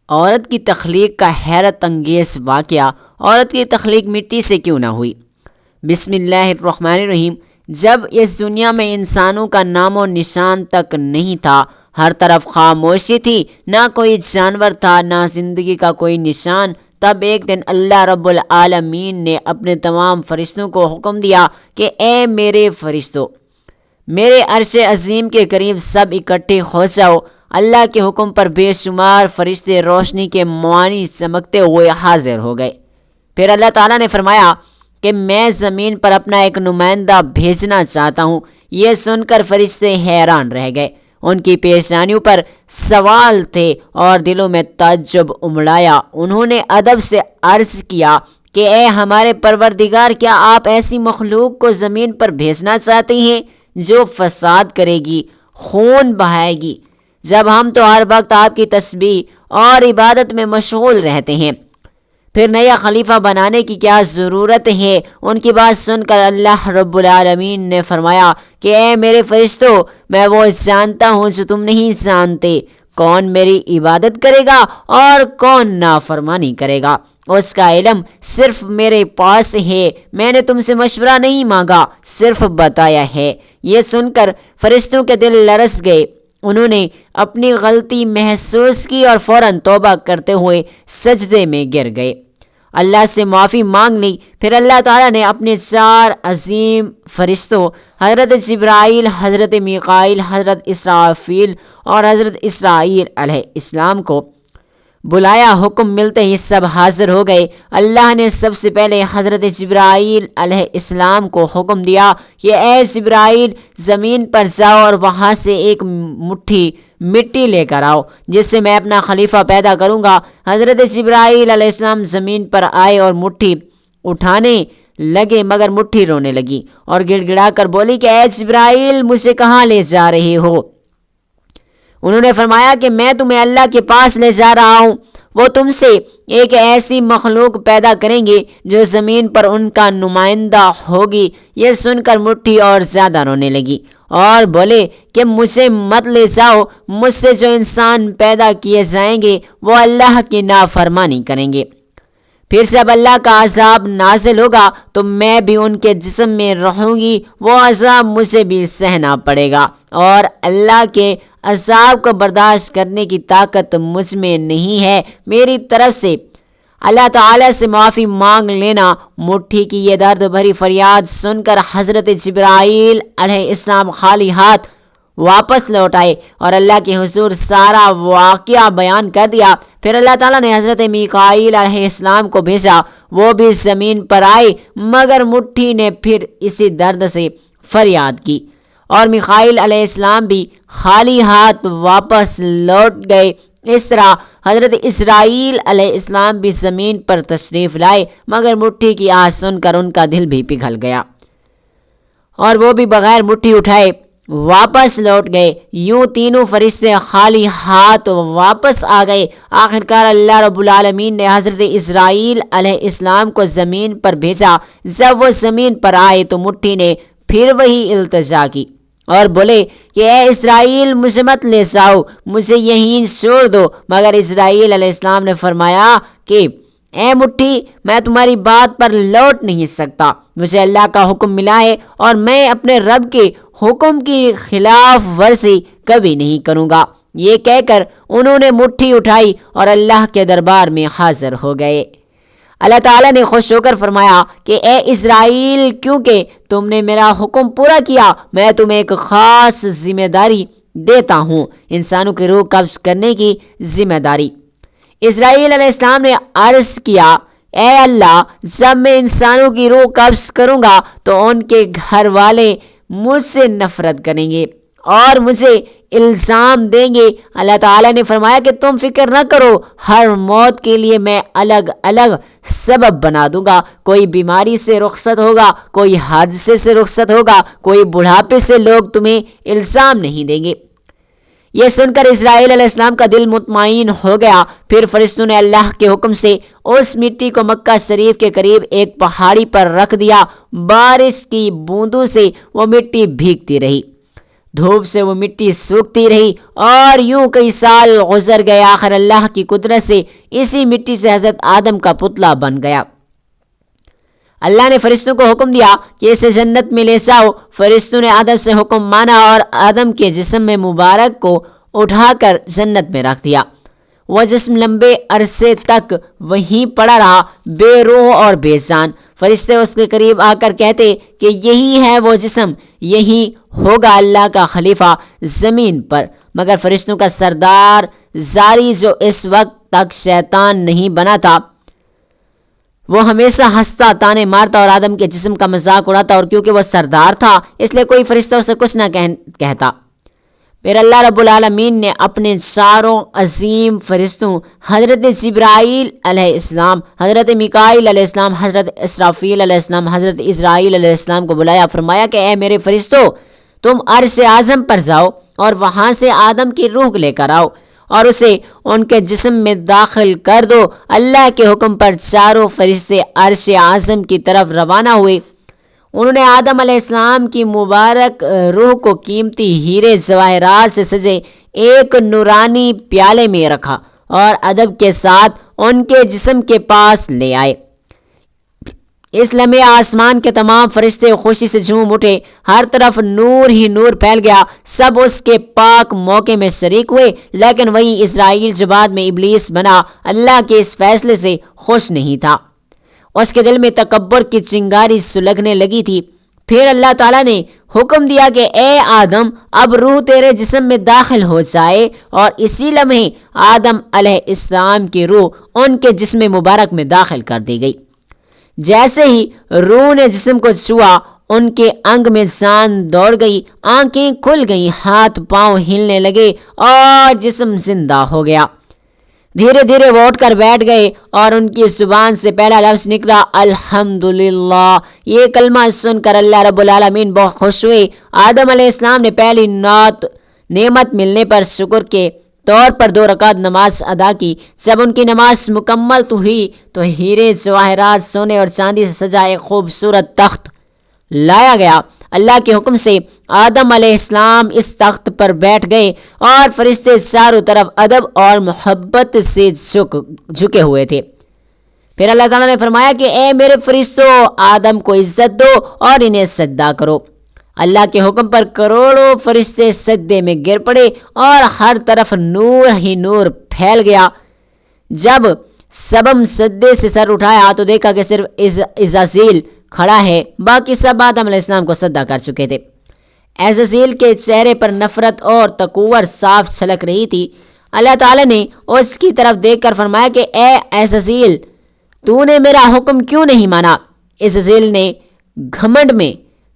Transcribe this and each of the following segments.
عورت کی تخلیق کا حیرت انگیز واقعہ۔ عورت کی تخلیق مٹی سے کیوں نہ ہوئی؟ بسم اللہ الرحمن الرحیم۔ جب اس دنیا میں انسانوں کا نام و نشان تک نہیں تھا، ہر طرف خاموشی تھی، نہ کوئی جانور تھا، نہ زندگی کا کوئی نشان، تب ایک دن اللہ رب العالمین نے اپنے تمام فرشتوں کو حکم دیا کہ اے میرے فرشتوں، میرے عرش عظیم کے قریب سب اکٹھے ہو جاؤ۔ اللہ کے حکم پر بے شمار فرشتے روشنی کے موانی چمکتے ہوئے حاضر ہو گئے۔ پھر اللہ تعالیٰ نے فرمایا کہ میں زمین پر اپنا ایک نمائندہ بھیجنا چاہتا ہوں۔ یہ سن کر فرشتے حیران رہ گئے، ان کی پیشانیوں پر سوال تھے اور دلوں میں تعجب امڑایا۔ انہوں نے ادب سے عرض کیا کہ اے ہمارے پروردگار، کیا آپ ایسی مخلوق کو زمین پر بھیجنا چاہتے ہیں جو فساد کرے گی، خون بہائے گی، جب ہم تو ہر وقت آپ کی تسبیح اور عبادت میں مشغول رہتے ہیں؟ پھر نیا خلیفہ بنانے کی کیا ضرورت ہے؟ ان کی بات سن کر اللہ رب العالمین نے فرمایا کہ اے میرے فرشتوں، میں وہ جانتا ہوں جو تم نہیں جانتے، کون میری عبادت کرے گا اور کون نافرمانی کرے گا۔ اس کا علم صرف میرے پاس ہے، میں نے تم سے مشورہ نہیں مانگا، صرف بتایا ہے۔ یہ سن کر فرشتوں کے دل لرز گئے، انہوں نے اپنی غلطی محسوس کی اور فوراً توبہ کرتے ہوئے سجدے میں گر گئے، اللہ سے معافی مانگ لی۔ پھر اللہ تعالیٰ نے اپنے 4 عظیم فرشتوں حضرت جبرائیل، حضرت میکائیل، حضرت اسرافیل اور حضرت اسرائیل علیہ السلام کو بلایا۔ حکم ملتے ہی سب حاضر ہو گئے۔ اللہ نے سب سے پہلے حضرت جبرائیل علیہ السلام کو حکم دیا کہ اے جبرائیل، زمین پر جاؤ اور وہاں سے ایک مٹھی مٹی لے کر آؤ جس سے میں اپنا خلیفہ پیدا کروں گا۔ حضرت جبرائیل علیہ السلام زمین پر آئے اور مٹھی اٹھانے لگے، مگر مٹھی رونے لگی اور گڑ گڑا کر بولی کہ اے جبرائیل، مجھے کہاں لے جا رہے ہو؟ انہوں نے فرمایا کہ میں تمہیں اللہ کے پاس لے جا رہا ہوں، وہ تم سے ایک ایسی مخلوق پیدا کریں گے جو زمین پر ان کا نمائندہ ہوگی۔ یہ سن کر مٹھی اور زیادہ رونے لگی اور بولے کہ مجھے مت لے جاؤ، مجھ سے جو انسان پیدا کیے جائیں گے وہ اللہ کی نافرمانی کریں گے۔ پھر جب اللہ کا عذاب نازل ہوگا تو میں بھی ان کے جسم میں رہوں گی، وہ عذاب مجھے بھی سہنا پڑے گا، اور اللہ کے عذاب کو برداشت کرنے کی طاقت مجھ میں نہیں ہے۔ میری طرف سے اللہ تعالیٰ سے معافی مانگ لینا۔ مٹھی کی یہ درد بھری فریاد سن کر حضرت جبرائیل علیہ السلام خالی ہاتھ واپس لوٹ آئے اور اللہ کے حضور سارا واقعہ بیان کر دیا۔ پھر اللہ تعالیٰ نے حضرت میکائیل علیہ السلام کو بھیجا، وہ بھی زمین پر آئے، مگر مٹھی نے پھر اسی درد سے فریاد کی اور میکائیل علیہ السلام بھی خالی ہاتھ واپس لوٹ گئے۔ اس طرح حضرت اسرائیل علیہ السلام بھی زمین پر تشریف لائے، مگر مٹھی کی آواز سن کر ان کا دل بھی پگھل گیا اور وہ بھی بغیر مٹھی اٹھائے واپس لوٹ گئے۔ یوں تینوں فرشتے خالی ہاتھ واپس آ گئے۔ آخرکار اللہ رب العالمین نے حضرت اسرائیل علیہ السلام کو زمین پر بھیجا۔ جب وہ زمین پر آئے تو مٹھی نے پھر وہی التجا کی اور بولے کہ اے اسرائیل، مجھے مت لے جاؤ، مجھے یہیں چھوڑ دو، مگر اسرائیل علیہ السلام نے فرمایا کہ اے مٹھی، میں تمہاری بات پر لوٹ نہیں سکتا، مجھے اللہ کا حکم ملا ہے اور میں اپنے رب کے حکم کی خلاف ورزی کبھی نہیں کروں گا۔ یہ کہہ کر انہوں نے مٹھی اٹھائی اور اللہ کے دربار میں حاضر ہو گئے۔ اللہ تعالیٰ نے خوش ہو کر فرمایا کہ اے اسرائیل، کیونکہ تم نے میرا حکم پورا کیا، میں تمہیں ایک خاص ذمہ داری دیتا ہوں، انسانوں کی روح قبض کرنے کی ذمہ داری۔ اسرائیل علیہ السلام نے عرض کیا اے اللہ، جب میں انسانوں کی روح قبض کروں گا تو ان کے گھر والے مجھ سے نفرت کریں گے اور مجھے الزام دیں گے۔ اللہ تعالیٰ نے فرمایا کہ تم فکر نہ کرو، ہر موت کے لیے میں الگ الگ سبب بنا دوں گا۔ کوئی بیماری سے رخصت ہوگا، کوئی حادثے سے رخصت ہوگا، کوئی بڑھاپے سے لوگ تمہیں الزام نہیں دیں گے۔ یہ سن کر اسرائیل علیہ السلام کا دل مطمئن ہو گیا۔ پھر فرشتوں نے اللہ کے حکم سے اس مٹی کو مکہ شریف کے قریب ایک پہاڑی پر رکھ دیا۔ بارش کی بوندوں سے وہ مٹی بھیگتی رہی۔ دھوپ سے وہ مٹی سوکھتی رہی اور یوں کئی سال گزر گئے. آخر اللہ کی قدرت سے اسی مٹی سے حضرت آدم کا پتلا بن گیا. اللہ نے فرشتوں کو حکم دیا کہ اسے جنت میں لے جاؤ. فرشتوں نے آدم سے حکم مانا اور آدم کے جسم میں مبارک کو اٹھا کر جنت میں رکھ دیا. وہ جسم لمبے عرصے تک وہیں پڑا رہا، بے روح اور بے جان. فرشتے اس کے قریب آ کر کہتے کہ یہی ہے وہ جسم، یہی ہوگا اللہ کا خلیفہ زمین پر. مگر فرشتوں کا سردار زاری جو اس وقت تک شیطان نہیں بنا تھا، وہ ہمیشہ ہنستا، تانے مارتا اور آدم کے جسم کا مذاق اڑاتا، اور کیونکہ وہ سردار تھا اس لیے کوئی فرشتہ اسے کچھ نہ کہتا. پھر اللہ رب العالمین نے اپنے چاروں عظیم فرشتوں حضرت جبرائیل علیہ السلام، حضرت میکائیل علیہ السلام، حضرت اسرافیل علیہ السلام، حضرت اسرائیل علیہ السلام کو بلایا. فرمایا کہ اے میرے فرشتوں، تم عرش اعظم پر جاؤ اور وہاں سے آدم کی روح لے کر آؤ اور اسے ان کے جسم میں داخل کر دو. اللہ کے حکم پر چاروں فرشتے عرش اعظم کی طرف روانہ ہوئے. انہوں نے آدم علیہ السلام کی مبارک روح کو قیمتی ہیرے جواہرات سے سجے ایک نورانی پیالے میں رکھا اور ادب کے ساتھ ان کے جسم کے پاس لے آئے. اس لمحے آسمان کے تمام فرشتے خوشی سے جھوم اٹھے، ہر طرف نور ہی نور پھیل گیا. سب اس کے پاک موقع میں شریک ہوئے. لیکن وہی اسرائیل جو بعد میں ابلیس بنا، اللہ کے اس فیصلے سے خوش نہیں تھا. اس کے دل میں تکبر کی چنگاری سلگنے لگی تھی. پھر اللہ تعالیٰ نے حکم دیا کہ اے آدم، اب روح تیرے جسم میں داخل ہو جائے، اور اسی لمحے آدم علیہ السلام کی روح ان کے جسم مبارک میں داخل کر دی گئی. جیسے ہی روح نے جسم کو چھوا، ان کے انگ میں جان دوڑ گئی، آنکھیں کھل گئیں، ہاتھ پاؤں ہلنے لگے اور جسم زندہ ہو گیا. دھیرے دھیرے وہ اٹھ کر بیٹھ گئے اور ان کی زبان سے پہلا لفظ نکلا الحمدللہ. یہ کلمہ سن کر اللہ رب العالمین بہت خوش ہوئے. آدم علیہ السلام نے پہلی نعمت ملنے پر شکر کے طور پر 2 رکعت نماز ادا کی. جب ان کی نماز مکمل تو ہوئی تو ہیرے جواہرات، سونے اور چاندی سے سجا ایک خوبصورت تخت لایا گیا. اللہ کے حکم سے آدم علیہ السلام اس تخت پر بیٹھ گئے اور فرشتے چاروں طرف ادب اور محبت سے جھکے ہوئے تھے. پھر اللہ تعالیٰ نے فرمایا کہ اے میرے فرشتوں، آدم کو عزت دو اور انہیں سجدہ کرو. اللہ کے حکم پر کروڑوں فرشتے سجدے میں گر پڑے اور ہر طرف نور ہی نور پھیل گیا. جب سبم سجدے سے سر اٹھایا تو دیکھا کہ صرف عزازیل کھڑا ہے، باقی سب آدم علیہ السلام کو سجدہ کر چکے تھے. عزازیل کے چہرے پر نفرت اور تکبر صاف چھلک رہی تھی. اللہ تعالیٰ نے اس کی طرف دیکھ کر فرمایا کہ اے عزازیل، تو نے میرا حکم کیوں نہیں مانا؟ عزازیل نے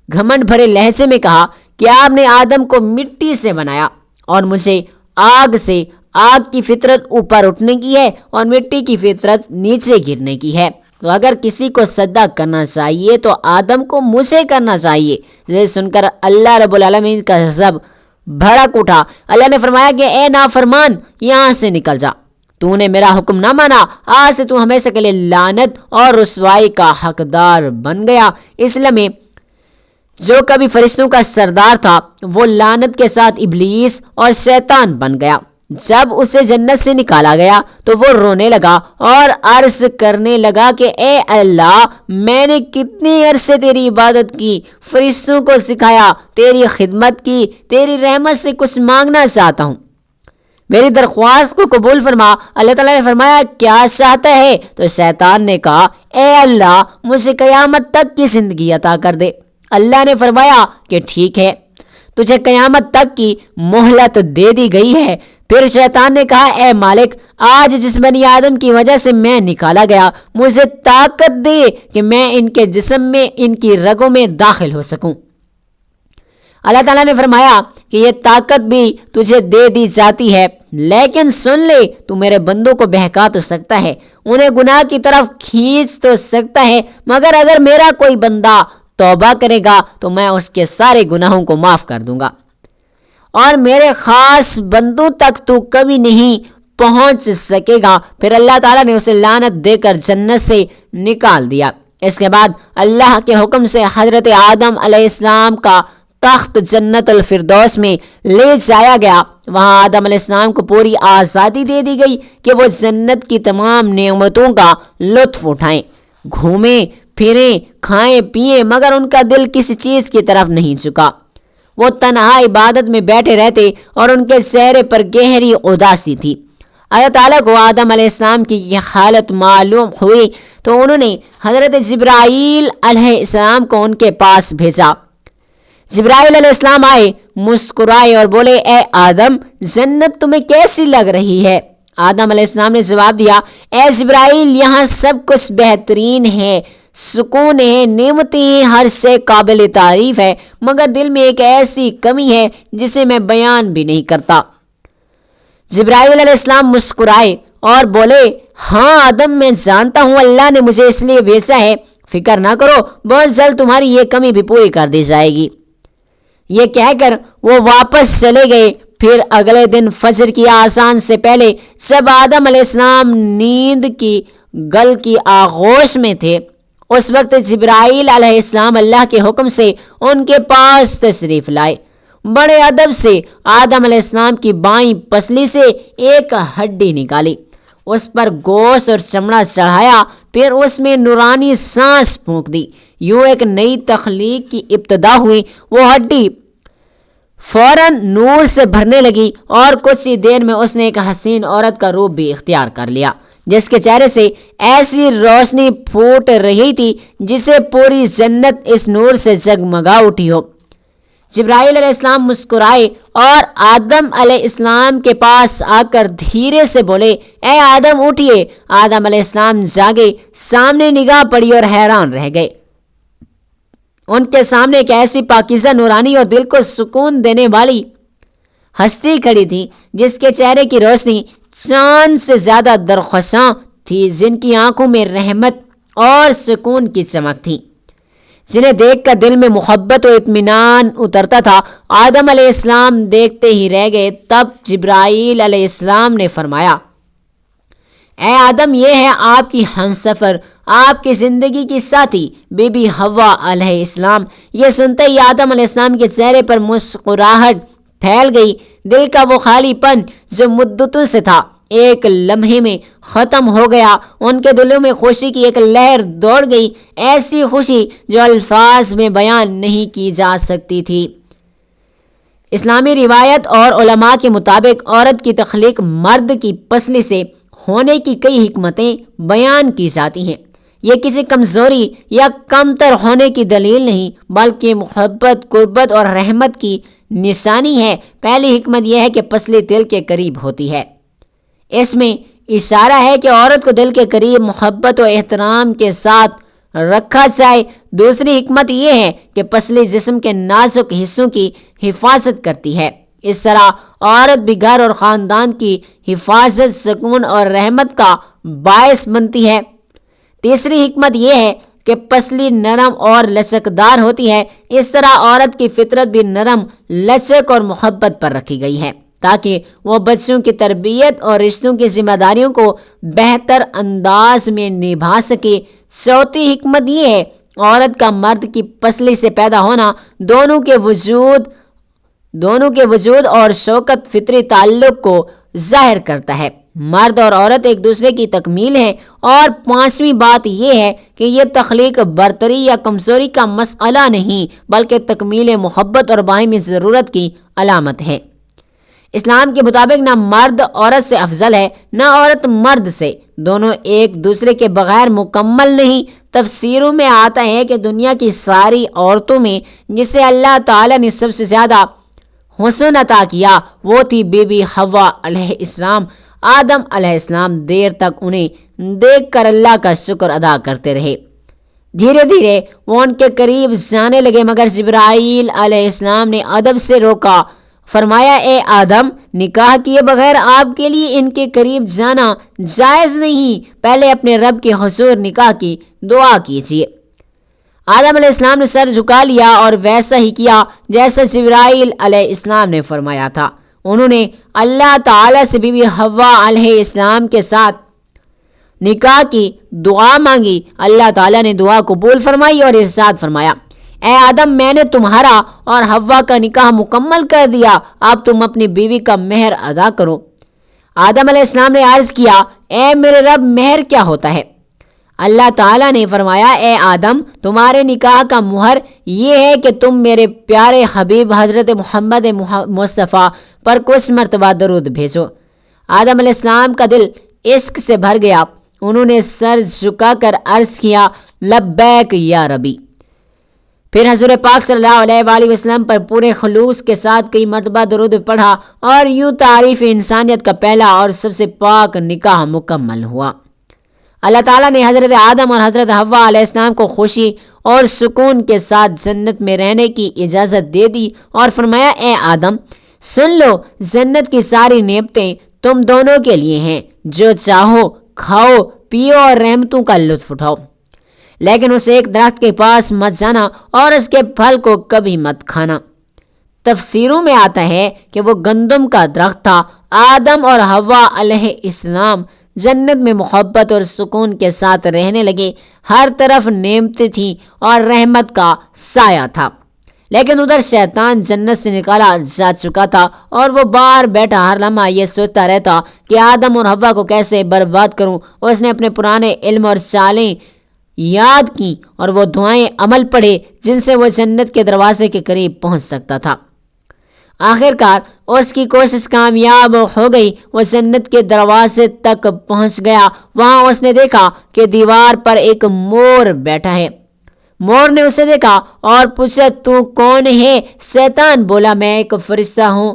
گھمنڈ بھرے لہجے میں کہا کہ آپ نے آدم کو مٹی سے بنایا اور مجھے آگ کی فطرت اوپر اٹھنے کی ہے اور مٹی کی فطرت نیچے گرنے کی ہے. تو اگر کسی کو سجدہ کرنا چاہیے تو آدم کو مجھے کرنا چاہیے. یہ سن کر اللہ رب العالمین کا غضب بھڑک اٹھا. اللہ نے فرمایا کہ اے نافرمان، یہاں سے نکل جا، تو نے میرا حکم نہ مانا، آج سے تو ہمیشہ کے لیے لعنت اور رسوائی کا حقدار بن گیا. اس لمحے جو کبھی فرشتوں کا سردار تھا وہ لعنت کے ساتھ ابلیس اور شیطان بن گیا. جب اسے جنت سے نکالا گیا تو وہ رونے لگا اور عرض کرنے لگا کہ اے اللہ، میں نے کتنی عرصے تیری عبادت کی، فرشتوں کو سکھایا، تیری خدمت کی، تیری رحمت سے کچھ مانگنا چاہتا ہوں، میری درخواست کو قبول فرما. اللہ تعالیٰ نے فرمایا کیا چاہتا ہے؟ تو شیطان نے کہا اے اللہ، مجھے قیامت تک کی زندگی عطا کر دے. اللہ نے فرمایا کہ ٹھیک ہے، تجھے قیامت تک کی مہلت دے دی گئی ہے. پھر شیطان نے کہا اے مالک، آج جس بنی آدم کی وجہ سے میں نکالا گیا، مجھے طاقت دے کہ میں ان کے جسم میں، ان کی رگوں میں داخل ہو سکوں. اللہ تعالیٰ نے فرمایا کہ یہ طاقت بھی تجھے دے دی جاتی ہے، لیکن سن لے، تو میرے بندوں کو بہکا تو سکتا ہے، انہیں گناہ کی طرف کھینچ تو سکتا ہے، مگر اگر میرا کوئی بندہ توبہ کرے گا تو میں اس کے سارے گناہوں کو معاف کر دوں گا اور میرے خاص بندوں تک تو کبھی نہیں پہنچ سکے گا. پھر اللہ تعالیٰ نے اسے لعنت دے کر جنت سے نکال دیا. اس کے بعد اللہ کے حکم سے حضرت آدم علیہ السلام کا تخت جنت الفردوس میں لے جایا گیا۔ وہاں آدم علیہ السلام کو پوری آزادی دے دی گئی کہ وہ جنت کی تمام نعمتوں کا لطف اٹھائیں، گھومیں پھریں، کھائیں پئیں، مگر ان کا دل کسی چیز کی طرف نہیں جھکا۔ وہ تنہا عبادت میں بیٹھے رہتے اور ان کے چہرے پر گہری اداسی تھی۔ اللہ تعالیٰ کو آدم علیہ السلام کی یہ حالت معلوم ہوئی تو انہوں نے حضرت جبرائیل علیہ السلام کو ان کے پاس بھیجا۔ جبرائیل علیہ السلام آئے، مسکرائے اور بولے، اے آدم، جنت تمہیں کیسی لگ رہی ہے؟ آدم علیہ السلام نے جواب دیا، اے جبرائیل، یہاں سب کچھ بہترین ہے، سکون ہے، نعمتیں ہیں، ہر شے قابل تعریف ہے، مگر دل میں ایک ایسی کمی ہے جسے میں بیان بھی نہیں کرتا۔ جبرائیل علیہ السلام مسکرائے اور بولے، ہاں آدم، میں جانتا ہوں اللہ نے مجھے اس لیے بھیجا ہے، فکر نہ کرو، بہت جلد تمہاری یہ کمی بھی پوری کر دی جائے گی۔ یہ کہہ کر وہ واپس چلے گئے۔ پھر اگلے دن فجر کی آذان سے پہلے جب آدم علیہ السلام نیند کی گل کی آغوش میں تھے، اس وقت جبرائیل علیہ السلام اللہ کے حکم سے ان کے پاس تشریف لائے۔ بڑے ادب سے آدم علیہ السلام کی بائیں پسلی سے ایک ہڈی نکالی، اس پر گوشت اور چمڑا چڑھایا، پھر اس میں نورانی سانس پھونک دی۔ یوں ایک نئی تخلیق کی ابتدا ہوئی۔ وہ ہڈی فوراً نور سے بھرنے لگی اور کچھ ہی دیر میں اس نے ایک حسین عورت کا روپ بھی اختیار کر لیا، جس کے چہرے سے ایسی روشنی پھوٹ رہی تھی جسے پوری جنت اس نور سے جگمگا اٹھی ہو۔ جبرائیل علیہ السلام مسکرائے اور آدم علیہ السلام کے پاس آ کر دھیرے سے بولے، اے آدم، اٹھئے۔ آدم علیہ السلام جاگے، سامنے نگاہ پڑی اور حیران رہ گئے۔ ان کے سامنے ایک ایسی پاکیزہ، نورانی اور دل کو سکون دینے والی ہستی کھڑی تھی جس کے چہرے کی روشنی چاند سے زیادہ درخشاں تھی، جن کی آنکھوں میں رحمت اور سکون کی چمک تھی، جنہیں دیکھ کر دل میں محبت و اطمینان اترتا تھا۔ آدم علیہ السلام دیکھتے ہی رہ گئے۔ تب جبرائیل علیہ السلام نے فرمایا، اے آدم، یہ ہے آپ کی ہمسفر، آپ کی زندگی کی ساتھی، بی بی حوا علیہ السلام۔ یہ سنتے ہی آدم علیہ السلام کے چہرے پر مسکراہٹ پھیل گئی۔ دل کا وہ خالی پن جو مدتوں سے تھا ایک لمحے میں ختم ہو گیا۔ ان کے دلوں میں خوشی کی ایک لہر دوڑ گئی، ایسی خوشی جو الفاظ میں بیان نہیں کی جا سکتی تھی۔ اسلامی روایت اور علماء کے مطابق عورت کی تخلیق مرد کی پسلی سے ہونے کی کئی حکمتیں بیان کی جاتی ہیں۔ یہ کسی کمزوری یا کمتر ہونے کی دلیل نہیں، بلکہ محبت، قربت اور رحمت کی نشانی ہے۔ پہلی حکمت یہ ہے کہ پسلی دل کے قریب ہوتی ہے، اس میں اشارہ ہے کہ عورت کو دل کے قریب محبت و احترام کے ساتھ رکھا جائے۔ دوسری حکمت یہ ہے کہ پسلی جسم کے نازک حصوں کی حفاظت کرتی ہے، اس طرح عورت بھی گھر اور خاندان کی حفاظت، سکون اور رحمت کا باعث بنتی ہے۔ تیسری حکمت یہ ہے کہ پسلی نرم اور لچکدار ہوتی ہے، اس طرح عورت کی فطرت بھی نرم، لچک اور محبت پر رکھی گئی ہے تاکہ وہ بچوں کی تربیت اور رشتوں کی ذمہ داریوں کو بہتر انداز میں نبھا سکے۔ چوتھی حکمت یہ ہے، عورت کا مرد کی پسلی سے پیدا ہونا دونوں کے وجود اور شوکت فطری تعلق کو ظاہر کرتا ہے۔ مرد اور عورت ایک دوسرے کی تکمیل ہے۔ اور پانچویں بات یہ ہے کہ یہ تخلیق برتری یا کمزوری کا مسئلہ نہیں، بلکہ تکمیل محبت اور باہمی ضرورت کی علامت ہے۔ اسلام کے مطابق نہ مرد عورت سے افضل ہے، نہ عورت مرد سے، دونوں ایک دوسرے کے بغیر مکمل نہیں۔ تفسیروں میں آتا ہے کہ دنیا کی ساری عورتوں میں جسے اللہ تعالیٰ نے سب سے زیادہ حسن عطا کیا وہ تھی بی بی حوا علیہ السلام۔ آدم علیہ السلام دیر تک انہیں دیکھ کر اللہ کا شکر ادا کرتے رہے۔ دھیرے دھیرے وہ ان کے قریب جانے لگے، مگر جبرائیل علیہ السلام نے ادب سے روکا۔ فرمایا، اے آدم، نکاح کیے بغیر آپ کے لیے ان کے قریب جانا جائز نہیں، پہلے اپنے رب کے حضور نکاح کی دعا کیجیے۔ آدم علیہ السلام نے سر جھکا لیا اور ویسا ہی کیا جیسا جبرائیل علیہ السلام نے فرمایا تھا۔ انہوں نے اللہ تعالیٰ سے بی بی حوا علیہ السلام کے ساتھ نکاح کی دعا مانگی۔ اللہ تعالیٰ نے دعا قبول فرمائی اور ارشاد فرمایا، اے آدم میں نے تمہارا اور حوا کا نکاح مکمل کر دیا، اب تم اپنی بیوی کا مہر ادا کرو۔ آدم علیہ السلام نے عرض کیا اے میرے رب مہر کیا ہوتا ہے؟ اللہ تعالیٰ نے فرمایا اے آدم تمہارے نکاح کا مہر یہ ہے کہ تم میرے پیارے حبیب حضرت محمد مصطفیٰ پر کچھ مرتبہ درود بھیجو۔ آدم علیہ السلام کا دل عشق سے بھر گیا، انہوں نے سر جھکا کر عرض کیا لبیک یا ربی۔ پھر حضور پاک صلی اللہ علیہ وآلہ وسلم پر پورے خلوص کے ساتھ کئی مرتبہ درود پڑھا اور یوں تعریف انسانیت کا پہلا اور سب سے پاک نکاح مکمل ہوا۔ اللہ تعالیٰ نے حضرت آدم اور حضرت حوا علیہ السلام کو خوشی اور سکون کے ساتھ جنت میں رہنے کی اجازت دے دی اور فرمایا اے آدم سن لو، جنت کی ساری نعمتیں تم دونوں کے لیے ہیں، جو چاہو کھاؤ پیو اور رحمتوں کا لطف اٹھاؤ، لیکن اس ایک درخت کے پاس مت جانا اور اس کے پھل کو کبھی مت کھانا۔ تفسیروں میں آتا ہے کہ وہ گندم کا درخت تھا۔ آدم اور حوا علیہ السلام جنت میں محبت اور سکون کے ساتھ رہنے لگے، ہر طرف نعمتیں تھیں اور رحمت کا سایہ تھا، لیکن ادھر شیطان جنت سے نکالا جا چکا تھا اور وہ باہر بیٹھا ہر لمحہ یہ سوچتا رہتا کہ آدم اور حوا کو کیسے برباد کروں۔ اس نے اپنے پرانے علم اور چالیں یاد کی اور وہ دعائیں عمل پڑھے جن سے وہ جنت کے دروازے کے قریب پہنچ سکتا تھا۔ آخر کار اس کی کوشش کامیاب ہو گئی، وہ جنت کے دروازے تک پہنچ گیا۔ وہاں اس نے دیکھا کہ دیوار پر ایک مور بیٹھا ہے۔ مور نے اسے دیکھا اور پوچھا تو کون ہے؟ شیطان بولا میں ایک فرشتہ ہوں۔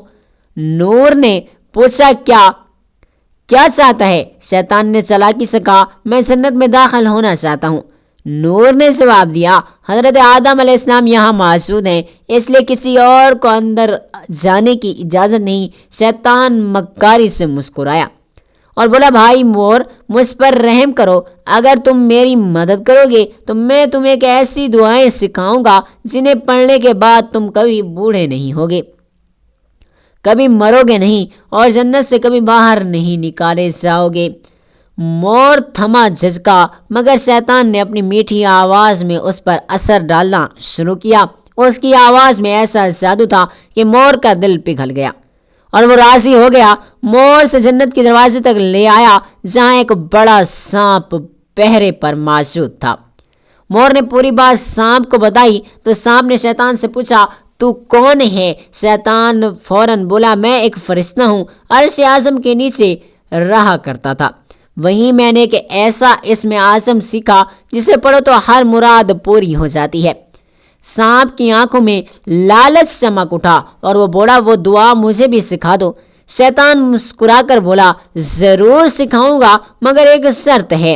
نور نے پوچھا کیا چاہتا ہے؟ شیطان نے چالاکی سے کہا میں جنت میں داخل ہونا چاہتا ہوں۔ نور نے جواب دیا حضرت آدم علیہ السلام یہاں موجود ہیں، اس لیے کسی اور کو اندر جانے کی اجازت نہیں۔ شیطان مکاری سے مسکرایا اور بولا بھائی مور مجھ پر رحم کرو، اگر تم میری مدد کرو گے تو میں تمہیں ایک ایسی دعائیں سکھاؤں گا جنہیں پڑھنے کے بعد تم کبھی بوڑھے نہیں ہوگے، کبھی مرو گے نہیں اور جنت سے کبھی باہر نہیں نکالے جاؤ گے۔ مور تھما جھجکا، مگر شیطان نے اپنی میٹھی آواز میں اس پر اثر ڈالنا شروع کیا۔ اس کی آواز میں ایسا جادو تھا کہ مور کا دل پگھل گیا اور وہ راضی ہو گیا۔ مور سے جنت کے دروازے تک لے آیا جہاں ایک بڑا سانپ پہرے پر موجود تھا۔ مور نے پوری بات سانپ کو بتائی تو سانپ نے شیطان سے پوچھا تو کون ہے؟ شیطان فوراً بولا میں ایک فرشتہ ہوں، عرش اعظم کے نیچے رہا کرتا تھا، وہیں میں نے ایک ایسا اسم اعظم سیکھا جسے پڑھو تو ہر مراد پوری ہو جاتی ہے۔ سانپ کی آنکھوں میں لالچ چمک اٹھا اور وہ بولا وہ دعا مجھے بھی سکھا دو۔ شیطان مسکرا کر بولا ضرور سکھاؤں گا مگر ایک شرط ہے۔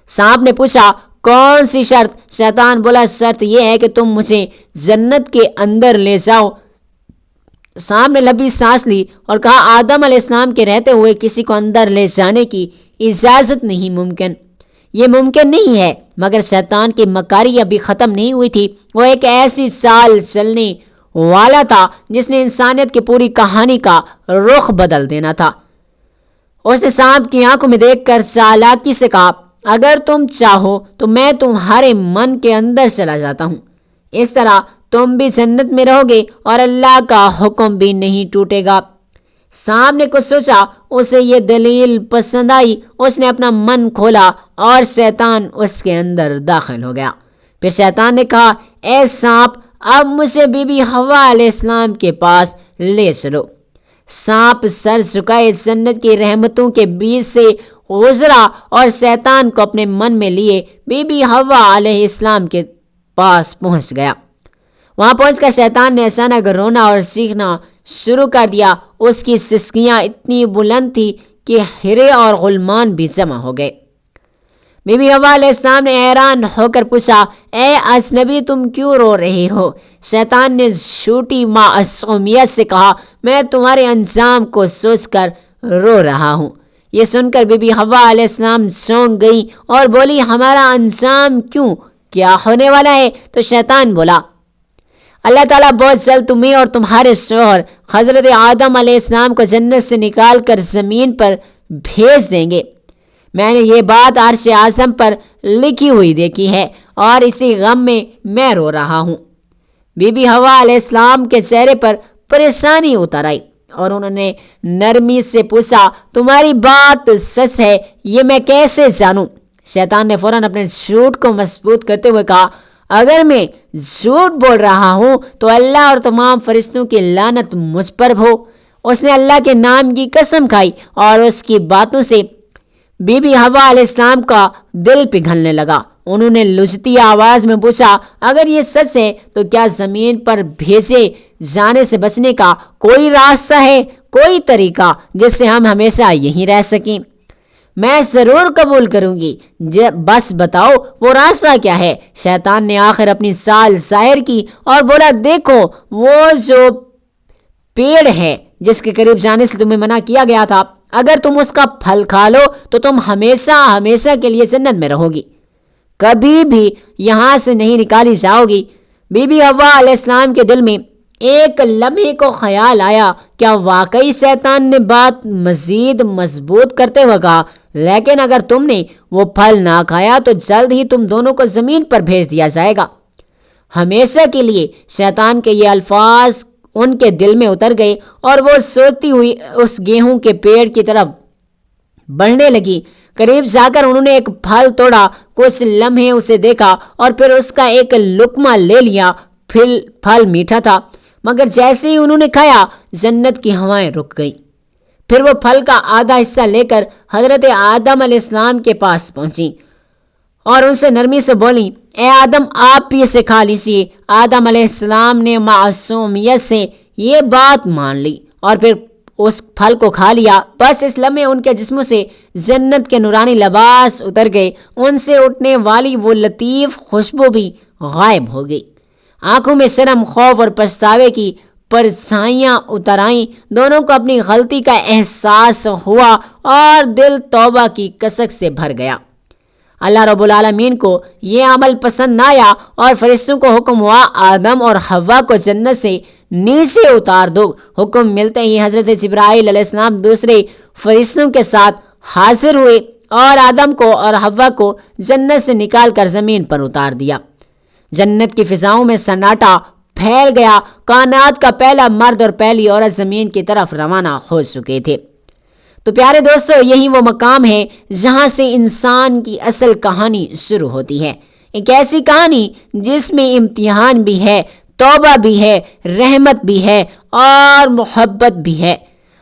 سانپ نے پوچھا کون سی شرط؟ شیطان بولا شرط یہ ہے کہ تم مجھے جنت کے اندر لے جاؤ۔ سانپ نے لمبی سانس لی اور کہا آدم علیہ السلام کے رہتے ہوئے کسی کو اندر لے جانے کی اجازت نہیں ممکن، یہ ممکن نہیں ہے۔ مگر شیطان کی مکاری ابھی ختم نہیں ہوئی تھی، وہ ایک ایسی چال چلنے والا تھا جس نے انسانیت کی پوری کہانی کا رخ بدل دینا تھا۔ اس نے سانپ کی آنکھوں میں دیکھ کر چالاکی سے کہا اگر تم چاہو تو میں تمہارے من کے اندر چلا جاتا ہوں، اس طرح تم بھی جنت میں رہو گے اور اللہ کا حکم بھی نہیں ٹوٹے گا۔ سانپ نے کچھ سوچا، اسے یہ دلیل پسند آئی، اس نے اپنا من کھولا اور شیطان اس کے اندر داخل ہو گیا۔ پھر شیطان نے کہا اے سانپ اب مجھے بی بی حوا علیہ السلام کے پاس لے چلو۔ سانپ سر جھکائے جنت کی رحمتوں کے بیچ سے گزرا اور شیطان کو اپنے من میں لیے بی بی حوا علیہ السلام کے پاس پہنچ گیا۔ وہاں پہنچ کر شیطان نے اچانک رونا اور چیخنا شروع کر دیا۔ اس کی سسکیاں اتنی بلند تھی کہ ہرے اور غلمان بھی جمع ہو گئے۔ بی بی حوا علیہ السلام نے حیران ہو کر پوچھا اے اجنبی تم کیوں رو رہے ہو؟ شیطان نے جھوٹی معصومیت سے کہا میں تمہارے انجام کو سوچ کر رو رہا ہوں۔ یہ سن کر بی بی حوا علیہ السلام چونک گئی اور بولی ہمارا انجام کیوں، کیا ہونے والا ہے؟ تو شیطان بولا اللہ تعالیٰ بہت جلد تمہیں اور تمہارے شوہر حضرت آدم علیہ السلام کو جنت سے نکال کر زمین پر بھیج دیں گے۔ میں نے یہ بات عرش اعظم پر لکھی ہوئی دیکھی ہے اور اسی غم میں رو رہا ہوں۔ بی بی ہوا علیہ السلام کے چہرے پر پریشانی اتر آئی اور انہوں نے نرمی سے پوچھا، تمہاری بات سچ ہے، یہ میں کیسے جانوں؟ شیطان نے فوراً اپنے جھوٹ کو مضبوط کرتے ہوئے کہا، اگر میں جھوٹ بول رہا ہوں تو اللہ اور تمام فرشتوں کی لعنت مجھ پر ہو۔ اس نے اللہ کے نام کی قسم کھائی اور اس کی باتوں سے بی بی ہوا علیہ السلام کا دل پگھلنے لگا۔ انہوں نے لجتی آواز میں پوچھا، اگر یہ سچ ہے تو کیا زمین پر بھیجے جانے سے بچنے کا کوئی راستہ ہے، کوئی طریقہ جس سے ہم ہمیشہ یہیں رہ سکیں؟ میں ضرور قبول کروں گی، بس بتاؤ وہ راستہ کیا ہے؟ شیطان نے آخر اپنی چال ظاہر کی اور بولا، دیکھو وہ جو پیڑ ہے جس کے قریب جانے سے تمہیں منع کیا گیا تھا، اگر تم اس کا پھل کھا لو تو تم ہمیشہ ہمیشہ کے لیے جنت میں رہو گی، کبھی بھی یہاں سے نہیں نکالی جاؤ گی۔ بی بی ہوا علیہ السلام کے دل میں ایک لمحے کو خیال آیا، کیا واقعی شیطان نے بات مزید مضبوط کرتے ہوئے کہا، لیکن اگر تم نے وہ پھل نہ کھایا تو جلد ہی تم دونوں کو زمین پر بھیج دیا جائے گا ہمیشہ کے لیے۔ شیطان کے یہ الفاظ ان کے دل میں اتر گئے اور وہ سوتی ہوئی اس گیہوں کے پیڑ کی طرف بڑھنے لگی۔ قریب جا کر انہوں نے ایک پھل توڑا، کچھ لمحے اسے دیکھا اور پھر اس کا ایک لقمہ لے لیا۔ پھل میٹھا تھا، مگر جیسے ہی انہوں نے کھایا جنت کی ہوائیں رک گئی۔ پھر وہ پھل کا آدھا حصہ لے کر حضرت آدم علیہ السلام کے پاس پہنچی اور ان سے نرمی سے بولی، اے آدم، آپ بھی اسے کھا لیجیے۔ آدم علیہ السلام نے معصومیت سے یہ بات مان لی اور پھر اس پھل کو کھا لیا۔ بس اس لمحے ان کے جسموں سے جنت کے نورانی لباس اتر گئے، ان سے اٹھنے والی وہ لطیف خوشبو بھی غائب ہو گئی۔ آنکھوں میں شرم، خوف اور پچھتاوے کی پرچھائیاں اتر آئیں۔ دونوں کو اپنی غلطی کا احساس ہوا اور دل توبہ کی کسک سے بھر گیا۔ اللہ رب العالمین کو یہ عمل پسند نہ آیا اور فرشتوں کو حکم ہوا، آدم اور حوا کو جنت سے نیچے اتار دو۔ حکم ملتے ہی حضرت جبرائیل علیہ السلام دوسرے فرشتوں کے ساتھ حاضر ہوئے اور آدم کو اور حوا کو جنت سے نکال کر زمین پر اتار دیا۔ جنت کی فضاؤں میں سناٹا پھیل گیا۔ کائنات کا پہلا مرد اور پہلی عورت زمین کی طرف روانہ ہو چکے تھے۔ تو پیارے دوستو، یہی وہ مقام ہے جہاں سے انسان کی اصل کہانی شروع ہوتی ہے۔ ایک ایسی کہانی جس میں امتحان بھی ہے، توبہ بھی ہے، رحمت بھی ہے اور محبت بھی ہے۔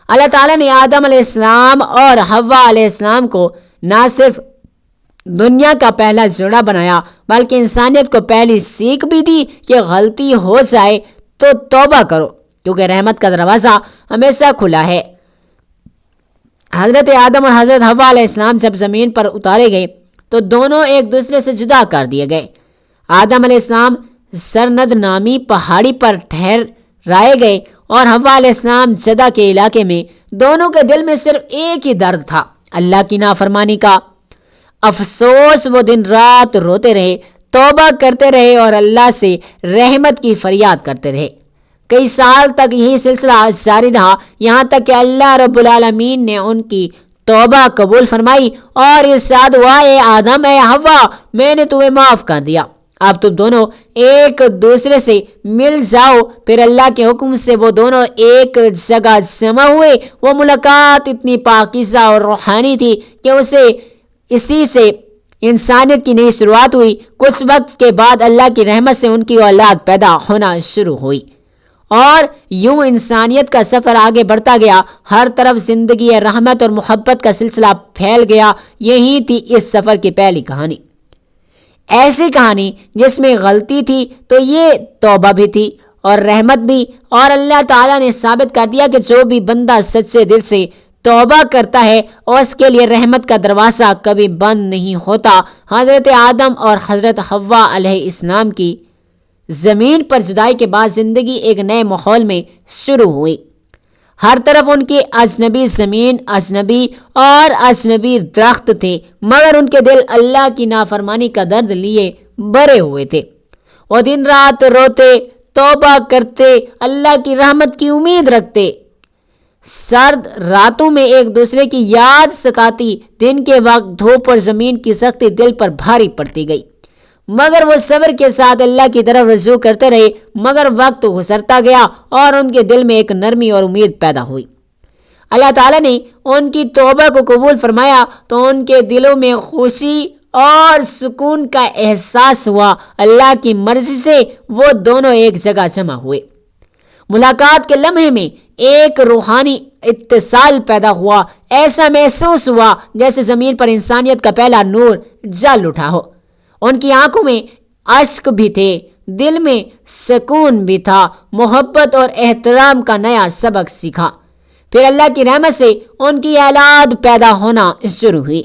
اللہ تعالیٰ نے آدم علیہ السلام اور حوا علیہ السلام کو نہ صرف دنیا کا پہلا جوڑا بنایا بلکہ انسانیت کو پہلی سیکھ بھی دی کہ غلطی ہو جائے تو توبہ کرو، کیونکہ رحمت کا دروازہ ہمیشہ کھلا ہے۔ حضرت آدم اور حضرت حوا علیہ السلام جب زمین پر اتارے گئے تو دونوں ایک دوسرے سے جدا کر دیے گئے۔ آدم علیہ السلام سرند نامی پہاڑی پر ٹھہرائے گئے اور حوا علیہ السلام جدہ کے علاقے میں۔ دونوں کے دل میں صرف ایک ہی درد تھا، اللہ کی نافرمانی کا۔ افسوس، وہ دن رات روتے رہے، توبہ کرتے رہے اور اللہ سے رحمت کی فریاد کرتے رہے۔ کئی سال تک یہی سلسلہ جاری رہا، یہاں تک کہ اللہ رب العالمین نے ان کی توبہ قبول فرمائی اور ارشاد ہوا، اے آدم، اے حوا، میں نے تمہیں معاف کر دیا، اب تم دونوں ایک دوسرے سے مل جاؤ۔ پھر اللہ کے حکم سے وہ دونوں ایک جگہ جمع ہوئے۔ وہ ملاقات اتنی پاکیزہ اور روحانی تھی کہ اسی سے انسانیت کی نئی شروعات ہوئی۔ کچھ وقت کے بعد اللہ کی رحمت سے ان کی اولاد پیدا ہونا شروع ہوئی اور یوں انسانیت کا سفر آگے بڑھتا گیا۔ ہر طرف زندگی رحمت اور محبت کا سلسلہ پھیل گیا۔ یہی تھی اس سفر کی پہلی کہانی، ایسی کہانی جس میں غلطی تھی تو یہ توبہ بھی تھی اور رحمت بھی، اور اللہ تعالیٰ نے ثابت کر دیا کہ جو بھی بندہ سچے دل سے توبہ کرتا ہے اور اس کے لیے رحمت کا دروازہ کبھی بند نہیں ہوتا۔ حضرت آدم اور حضرت حوا علیہ السلام کی زمین پر جدائی کے بعد زندگی ایک نئے ماحول میں شروع ہوئی۔ ہر طرف ان کی اجنبی زمین، اجنبی اور اجنبی درخت تھے، مگر ان کے دل اللہ کی نافرمانی کا درد لیے بھرے ہوئے تھے۔ وہ دن رات روتے، توبہ کرتے، اللہ کی رحمت کی امید رکھتے۔ سرد راتوں میں ایک دوسرے کی یاد ستاتی، دن کے وقت دھوپ اور زمین کی سختی دل پر بھاری پڑتی گئی۔ مگر وہ صبر کے ساتھ اللہ کی طرف رجوع کرتے رہے، مگر وقت گزرتا گیا اور ان کے دل میں ایک نرمی اور امید پیدا ہوئی۔ اللہ تعالیٰ نے ان کی توبہ کو قبول فرمایا تو ان کے دلوں میں خوشی اور سکون کا احساس ہوا۔ اللہ کی مرضی سے وہ دونوں ایک جگہ جمع ہوئے۔ ملاقات کے لمحے میں ایک روحانی اتصال پیدا ہوا۔ ایسا محسوس ہوا جیسے زمین پر انسانیت کا پہلا نور جل اٹھا ہو۔ ان کی آنکھوں میں اشک بھی تھے، دل میں سکون بھی تھا، محبت اور احترام کا نیا سبق سیکھا۔ پھر اللہ کی رحمت سے ان کی اولاد پیدا ہونا شروع ہوئی۔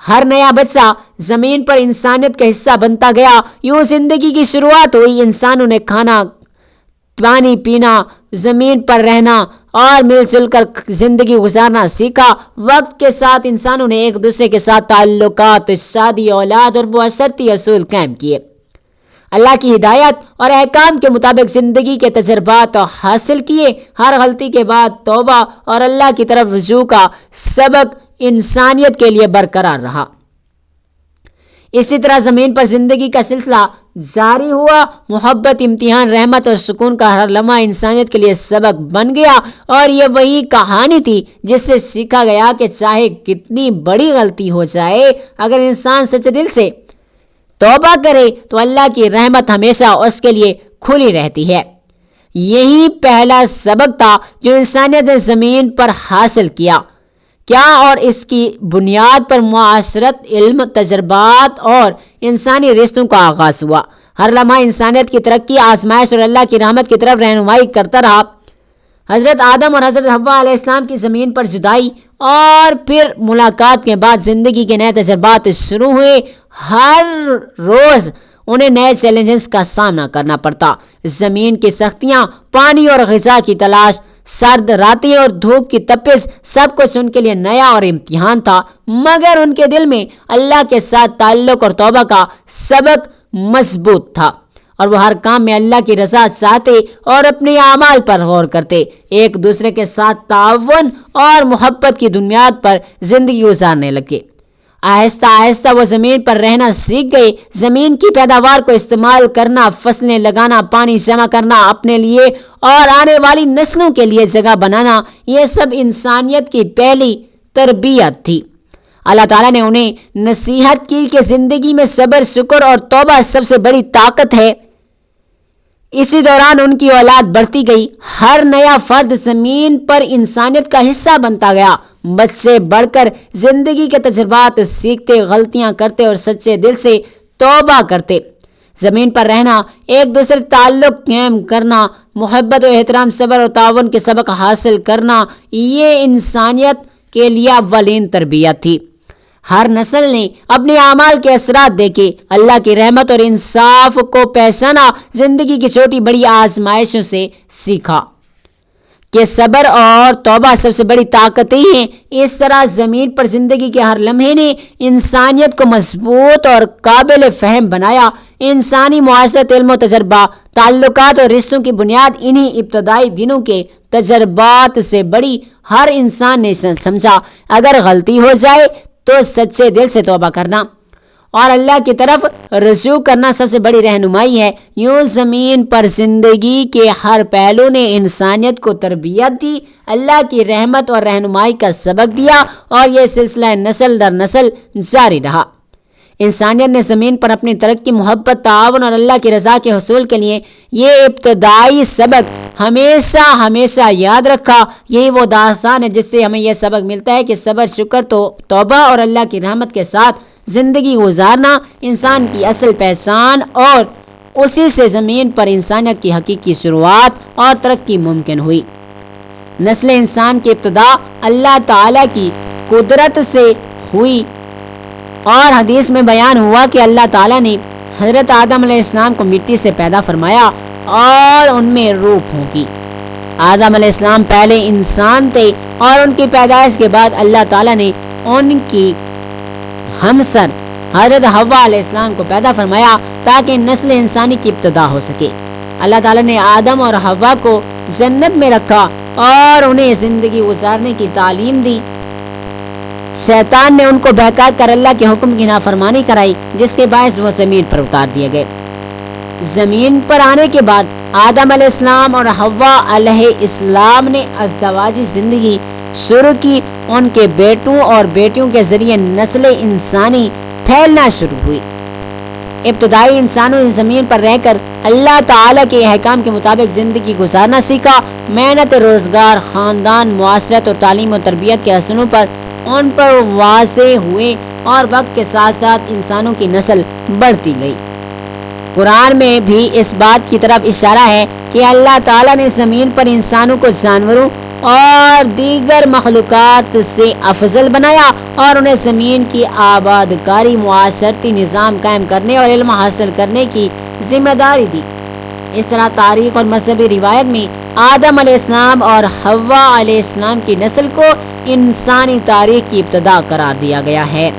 ہر نیا بچہ زمین پر انسانیت کا حصہ بنتا گیا۔ یوں زندگی کی شروعات ہوئی۔ انسانوں نے کھانا پانی پینا، زمین پر رہنا اور مل جل کر زندگی گزارنا سیکھا۔ وقت کے ساتھ انسانوں نے ایک دوسرے کے ساتھ تعلقات، شادی، اولاد اور معاشرتی اصول قائم کیے۔ اللہ کی ہدایت اور احکام کے مطابق زندگی کے تجربات حاصل کیے۔ ہر غلطی کے بعد توبہ اور اللہ کی طرف رجوع کا سبق انسانیت کے لیے برقرار رہا۔ اسی طرح زمین پر زندگی کا سلسلہ جاری ہوا۔ محبت، امتحان، رحمت اور سکون کا ہر لمحہ انسانیت کے لیے سبق بن گیا، اور یہ وہی کہانی تھی جس سے سیکھا گیا کہ چاہے کتنی بڑی غلطی ہو جائے، اگر انسان سچے دل سے توبہ کرے تو اللہ کی رحمت ہمیشہ اس کے لیے کھلی رہتی ہے۔ یہی پہلا سبق تھا جو انسانیت نے زمین پر حاصل کیا اور اس کی بنیاد پر معاشرت، علم، تجربات اور انسانی رشتوں کا آغاز ہوا۔ ہر لمحہ انسانیت کی ترقی، آزمائش اور اللہ کی رحمت کی طرف رہنمائی کرتا رہا۔ حضرت آدم اور حضرت حوا علیہ السلام کی زمین پر جدائی اور پھر ملاقات کے بعد زندگی کے نئے تجربات شروع ہوئے۔ ہر روز انہیں نئے چیلنجز کا سامنا کرنا پڑتا۔ زمین کی سختیاں، پانی اور غذا کی تلاش، سرد راتیں اور دھوپ کی تپش، سب کچھ ان کے لیے نیا اور امتحان تھا، مگر ان کے دل میں اللہ کے ساتھ تعلق اور توبہ کا سبق مضبوط تھا، اور وہ ہر کام میں اللہ کی رضا چاہتے اور اپنے اعمال پر غور کرتے، ایک دوسرے کے ساتھ تعاون اور محبت کی بنیاد پر زندگی گزارنے لگے۔ آہستہ آہستہ وہ زمین پر رہنا سیکھ گئے۔ زمین کی پیداوار کو استعمال کرنا، فصلیں لگانا، پانی جمع کرنا، اپنے لیے اور آنے والی نسلوں کے لیے جگہ بنانا، یہ سب انسانیت کی پہلی تربیت تھی۔ اللہ تعالیٰ نے انہیں نصیحت کی کہ زندگی میں صبر، شکر اور توبہ سب سے بڑی طاقت ہے۔ اسی دوران ان کی اولاد بڑھتی گئی۔ ہر نیا فرد زمین پر انسانیت کا حصہ بنتا گیا۔ بچے بڑھ کر زندگی کے تجربات سیکھتے، غلطیاں کرتے اور سچے دل سے توبہ کرتے۔ زمین پر رہنا، ایک دوسرے تعلق قائم کرنا، محبت و احترام، صبر اور تعاون کے سبق حاصل کرنا، یہ انسانیت کے لیے اولین تربیت تھی۔ ہر نسل نے اپنے اعمال کے اثرات دیکھے، اللہ کی رحمت اور انصاف کو پہچانا، زندگی کی چھوٹی بڑی آزمائشوں سے سیکھا کہ صبر اور توبہ سب سے بڑی طاقتیں ہیں۔ اس طرح زمین پر زندگی کے ہر لمحے نے انسانیت کو مضبوط اور قابل فہم بنایا۔ انسانی معاشرت، علم و تجربہ، تعلقات اور رشتوں کی بنیاد انہی ابتدائی دنوں کے تجربات سے بڑی۔ ہر انسان نے سمجھا اگر غلطی ہو جائے تو سچے دل سے توبہ کرنا اور اللہ کی طرف رجوع کرنا سب سے بڑی رہنمائی ہے۔ یوں زمین پر زندگی کے ہر پہلو نے انسانیت کو تربیت دی، اللہ کی رحمت اور رہنمائی کا سبق دیا، اور یہ سلسلہ نسل در نسل جاری رہا۔ انسانیت نے زمین پر اپنی ترقی، محبت، تعاون اور اللہ کی رضا کے حصول کے لیے یہ ابتدائی سبق ہمیشہ ہمیشہ یاد رکھا۔ یہی وہ داستان ہے جس سے ہمیں یہ سبق ملتا ہے کہ صبر، شکر، توبہ اور اللہ کی رحمت کے ساتھ زندگی گزارنا انسان کی اصل پہچان، اور اسی سے زمین پر انسانیت کی حقیقی شروعات اور ترقی ممکن ہوئی۔ نسل انسان کی ابتدا اللہ تعالیٰ کی قدرت سے ہوئی، اور حدیث میں بیان ہوا کہ اللہ تعالیٰ نے حضرت آدم علیہ السلام کو مٹی سے پیدا فرمایا اور ان میں روح پھونکی۔ آدم علیہ السلام پہلے انسان تھے، اور ان کی پیدائش کے بعد اللہ تعالیٰ نے ان کی ہمسر حضرت حوا علیہ السلام کو پیدا فرمایا تاکہ نسل انسانی کی ابتدا ہو سکے۔ اللہ تعالیٰ نے آدم اور حوا کو جنت میں رکھا اور انہیں زندگی گزارنے کی تعلیم دی۔ شیطان نے ان کو بہکا کر اللہ کے حکم کی نافرمانی کرائی، جس کے باعث وہ زمین پر اتار دیے گئے۔ زمین پر آنے کے بعد آدم علیہ السلام اور حوا علیہ السلام نے ازدواجی زندگی شروع کی۔ ان کے بیٹوں اور بیٹیوں کے ذریعے نسل انسانی پھیلنا شروع ہوئی۔ ابتدائی انسانوں نے زمین پر رہ کر اللہ تعالیٰ کے احکام کے مطابق زندگی گزارنا سیکھا۔ محنت، روزگار، خاندان، معاشرت اور تعلیم و تربیت کے اثروں پر ان پر واضح ہوئے اور وقت کے ساتھ ساتھ انسانوں کی نسل بڑھتی گئی۔ قرآن میں بھی اس بات کی طرف اشارہ ہے کہ اللہ تعالیٰ نے زمین پر انسانوں کو جانوروں اور دیگر مخلوقات سے افضل بنایا اور انہیں زمین کی آباد کاری، معاشرتی نظام قائم کرنے اور علم حاصل کرنے کی ذمہ داری دی۔ اس طرح تاریخ اور مذہبی روایت میں آدم علیہ السلام اور حوا علیہ السلام کی نسل کو انسانی تاریخ کی ابتدا قرار دیا گیا ہے۔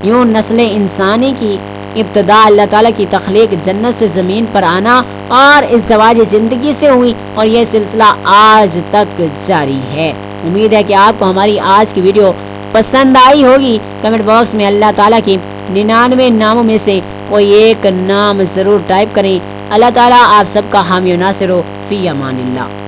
یوں نسل انسانی کی ابتدا اللہ تعالیٰ کی تخلیق، جنت سے زمین پر آنا اور ازدواجی زندگی سے ہوئی، اور یہ سلسلہ آج تک جاری ہے۔ امید ہے کہ آپ کو ہماری آج کی ویڈیو پسند آئی ہوگی۔ کمنٹ باکس میں اللہ تعالیٰ کے 99 ناموں میں سے کوئی ایک نام ضرور ٹائپ کریں۔ اللہ تعالیٰ آپ سب کا حامی و ناصر ہو۔ فی امان اللہ۔